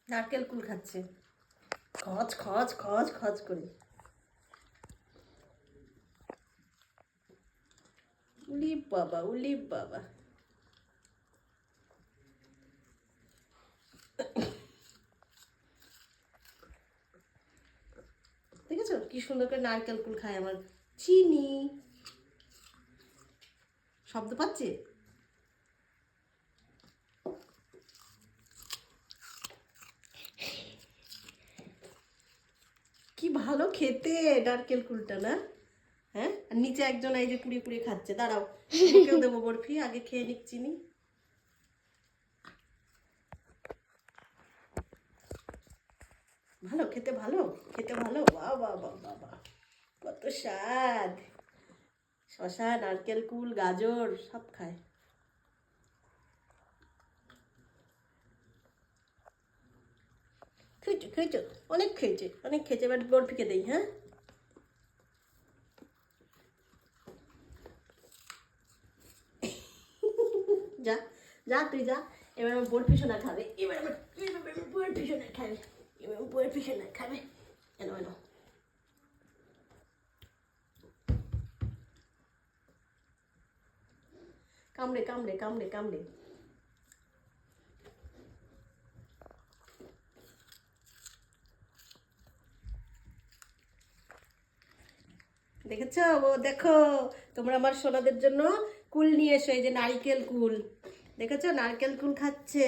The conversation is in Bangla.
নারকেল কুল খাচ্ছে খচ খচ খচ খচ করে। উলি বাবা উলি বাবা। দেখেছো কি সুন্দর করে নারকেল কুল খায় আমার চিনি। শব্দ পাচ্ছে? কি ভালো খেতে নারকেল কুলটা না? হ্যাঁ, আর নিচে একজন এই যে কুড়িয়ে কুড়িয়ে খাচ্ছে। দাঁড়াও, ওকেও দেবো বরফি, আগে খেয়ে নিক চিনি। ভালো খেতে, ভালো খেতে, ভালো। বাহ বাহ বাহ বাহ বাহ, কত স্বাদ। শশা, নারকেল কুল, গাজর সব খায়। খেয়েছো খেয়েছো, অনেক খেয়েছে, অনেক খেয়েছে। এবার বরফিকে দেই। হ্যাঁ, যা যা তুই যা। এবার আমার বরফি সোনা খাবে। এবার আমার বরফি সোনা খাবে। এবার বরফি সোনা খাবে। এনো এনো। কামড়ে কামড়ে কামড়ে কামড়ে। দেখেছো? ও দেখো, তোমরা আমার সোনাদের জন্য কুল নিয়ে এসো। এই যে নারকেল কুল, দেখেছো নারকেল কুল খাচ্ছে।